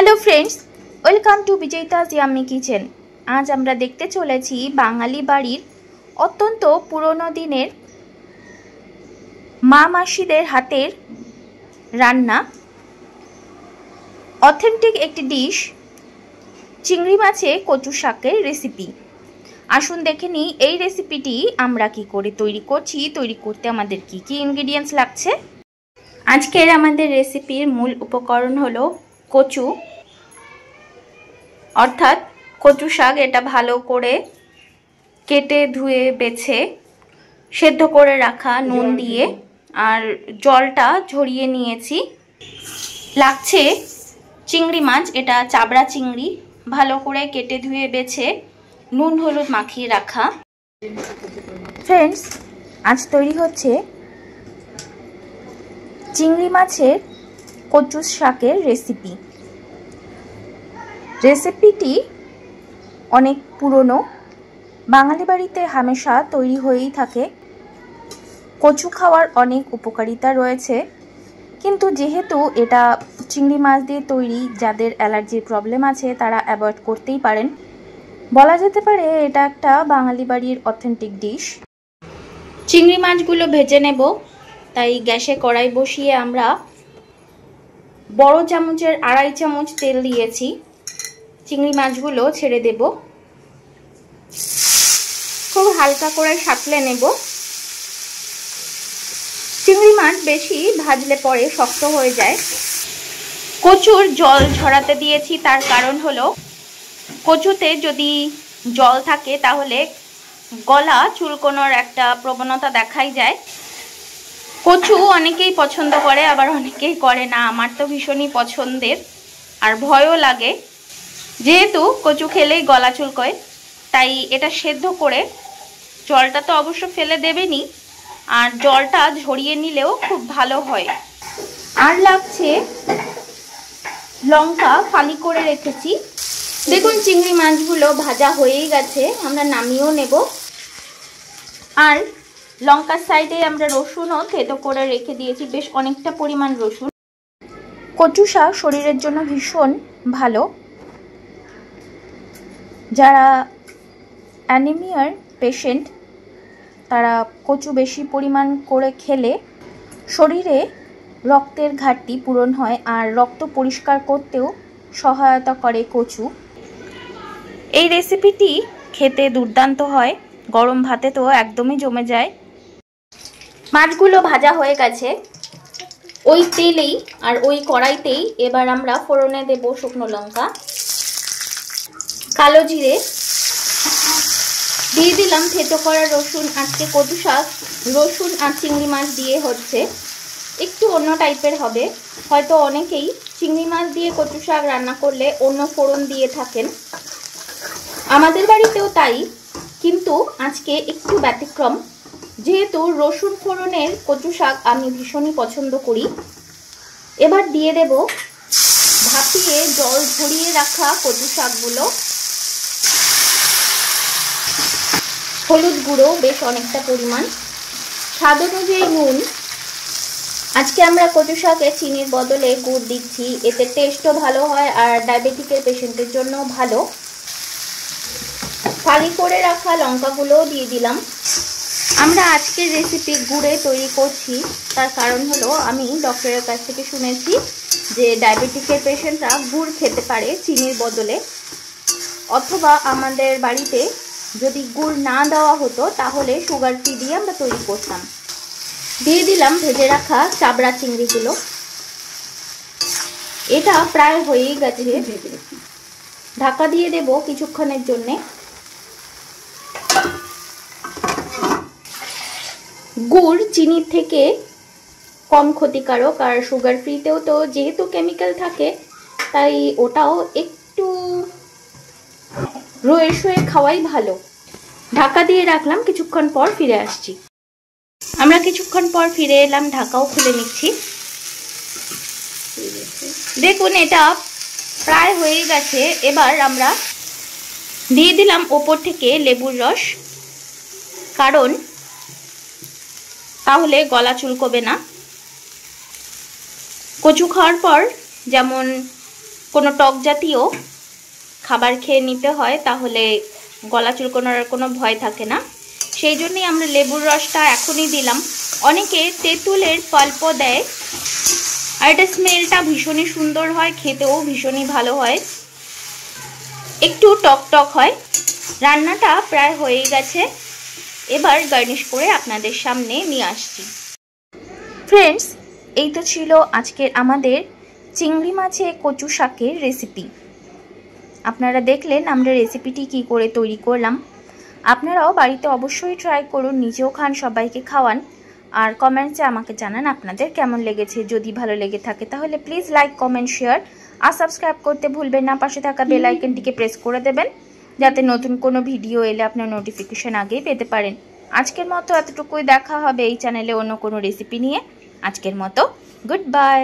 Hello friends, welcome to Bijoyita's yummy kitchen. আজ আমরা দেখতে চলেছি বাঙালি বাড়ির অত্যন্ত পুরনো দিনের মা মাসিদের হাতের রান্না অথেন্টিক একটি ডিশ, চিংড়ি মাছে কচু শাকের রেসিপি। আসুন দেখে নিই এই রেসিপিটি আমরা কি করে তৈরি করছি, তৈরি করতে আমাদের কি কি ইনগ্রেডিয়েন্টস লাগছে। আজকের আমাদের রেসিপির মূল উপকরণ হলো কচু, অর্থাৎ কচু শাক। এটা ভালো করে কেটে ধুয়ে বেছে সেদ্ধ করে রাখা নুন দিয়ে, আর জলটা ঝরিয়ে নিয়েছি। লাগছে চিংড়ি মাছ, এটা চাবড়া চিংড়ি, ভালো করে কেটে ধুয়ে বেছে নুন হলুদ মাখিয়ে রাখা। ফ্রেন্ডস, আজ তৈরি হচ্ছে চিংড়ি মাছের কচু শাকের রেসিপি। রেসিপিটি অনেক পুরনো, বাঙালি বাড়িতে হামেশা তৈরি হয়েই থাকে। কচু খাওয়ার অনেক উপকারিতা রয়েছে, কিন্তু যেহেতু এটা চিংড়ি মাছ দিয়ে তৈরি, যাদের অ্যালার্জির প্রবলেম আছে তারা অ্যাভয়েড করতেই পারেন। বলা যেতে পারে এটা একটা বাঙালি বাড়ির অথেন্টিক ডিশ। চিংড়ি মাছগুলো ভেজে নেব, তাই গ্যাসে কড়াই বসিয়ে আমরা বড় চামচের 2.5 চামচ তেল দিয়েছি। চিংড়ি মাছগুলো ছেড়ে দেব, খুব হালকা করে সাঁতলে নেব। চিংড়ি মাছ বেশি ভাজলে পরে শক্ত হয়ে যায়। কচুর জল ঝরাতে দিয়েছি, তার কারণ হলো কচুতে যদি জল থাকে তাহলে গলা চুলকোনোর একটা প্রবণতা দেখাই যায়। কচু অনেকেই পছন্দ করে, আবার অনেকেই করে না। আমার তো ভীষণই পছন্দের, আর ভয়ও লাগে, যেহেতু কচু খেলেই গলা চুলকোয়। তাই এটা সেদ্ধ করে জলটা তো অবশ্য ফেলে দেবেনি, আর জলটা ঝরিয়ে নিলেও খুব ভালো হয়। আর লাগছে লঙ্কা, ফালি করে রেখেছি। দেখুন চিংড়ি মাছগুলো ভাজা হয়েই গেছে, আমরা নামিয়েও নেব। আর লঙ্কার সাইডে আমরা রসুনও থেতো করে রেখে দিয়েছি, বেশ অনেকটা পরিমাণ রসুন। কচু শাক শরীরের জন্য ভীষণ ভালো। যারা অ্যানিমিয়ার পেশেন্ট তারা কচু বেশি পরিমাণ করে খেলে শরীরে রক্তের ঘাটতি পূরণ হয়, আর রক্ত পরিষ্কার করতেও সহায়তা করে কচু। এই রেসিপিটি খেতে দুর্দান্ত হয়, গরম ভাতে তো একদমই জমে যায়। মাছগুলো ভাজা হয়ে গেছে, ওই তেলেই আর ওই কড়াইতেই এবার আমরা ফোড়নে দেব শুকনো লঙ্কা, কালো জিরে, দিয়ে দিলাম থেতো করা রসুন। আজকে কচু শাক রসুন আর চিংড়ি মাছ দিয়ে হচ্ছে, একটু অন্য টাইপের হবে। হয়তো অনেকেই চিংড়ি মাছ দিয়ে কচু শাক রান্না করলে অন্য ফোড়ন দিয়ে থাকেন, আমাদের বাড়িতেও তাই, কিন্তু আজকে একটু ব্যতিক্রম। যেহেতু রসুন ফোড়নের কচু শাক আমি ভীষণই পছন্দ করি। এবার দিয়ে দেব ভাপিয়ে জল ঝরিয়ে রাখা কচু শাকগুলো। হলুদ গুঁড়ো বেশ অনেকটা পরিমাণ, স্বাদ অনুযায়ী নুন। আজকে আমরা কচু শাকে চিনির বদলে গুড় দিচ্ছি, এতে টেস্টও ভালো হয় আর ডায়াবেটিকের পেশেন্টের জন্য ভালো। ফালি করে রাখা লঙ্কাগুলোও দিয়ে দিলাম। আমরা আজকের রেসিপি গুড়ে তৈরি করছি, তার কারণ হলো আমি ডক্টরের কাছ থেকে শুনেছি যে ডায়াবেটিকের পেশেন্টরা গুড় খেতে পারে চিনির বদলে, অথবা আমাদের বাড়িতে যদি গুড় না দেওয়া হতো তাহলে সুগার ফ্রি দিয়ে আমরা তৈরি করতাম। দিয়ে দিলাম ভেজে রাখা চাবড়া চিংড়িগুলো। এটা প্রায় হয়েই গেছে, ঢাকা দিয়ে দেব কিছুক্ষণের জন্যে। গুড় চিনির থেকে কম ক্ষতিকারক, আর সুগার ফ্রিতেও তো যেহেতু কেমিক্যাল থাকে তাই ওটাও একটু রয়ে শুয়ে খাওয়াই ভালো। ঢাকা দিয়ে রাখলাম, কিছুক্ষণ পর ফিরে আসছি। আমরা কিছুক্ষণ পর ফিরে এলাম, ঢাকাও খুলে নিচ্ছি। দেখুন এটা প্রায় হয়ে গেছে। এবার আমরা দিয়ে দিলাম ওপর থেকে লেবুর রস, কারণ তাহলে গলা চুলকবে না। কচু খাওয়ার পর যেমন কোনো টক জাতীয় খাবার খেয়ে নিতে হয়, তাহলে গলা চুলকোনোর কোনো ভয় থাকে না। সেই জন্যই আমরা লেবুর রসটা এখনই দিলাম। অনেকে তেঁতুলের পাল্পও দেয়, আর এটা স্মেলটা ভীষণই সুন্দর হয়, খেতেও ভীষণই ভালো হয়, একটু টক টক হয়। রান্নাটা প্রায় হয়ে গেছে, এবার গার্নিশ করে আপনাদের সামনে নিয়ে আসছি। ফ্রেন্ডস, এই তো ছিল আজকের আমাদের চিংড়ি মাছে কচু শাকের রেসিপি। আপনারা দেখলেন আমরা রেসিপিটি কি করে তৈরি করলাম। আপনারাও বাড়িতে অবশ্যই ট্রাই করুন, নিজেও খান, সবাইকে খাওয়ান, আর কমেন্টসে আমাকে জানান আপনাদের কেমন লেগেছে। যদি ভালো লেগে থাকে তাহলে প্লিজ লাইক, কমেন্ট, শেয়ার আর সাবস্ক্রাইব করতে ভুলবেন না। পাশে থাকা বেল আইকনটিকে প্রেস করে দেবেন, যাতে নতুন কোনো ভিডিও এলে আপনার নোটিফিকেশন আগেই পেতে পারেন। আজকের মতো এতটুকুই, দেখা হবে এই চ্যানেলে অন্য কোনো রেসিপি নিয়ে। আজকের মতো গুড বাই।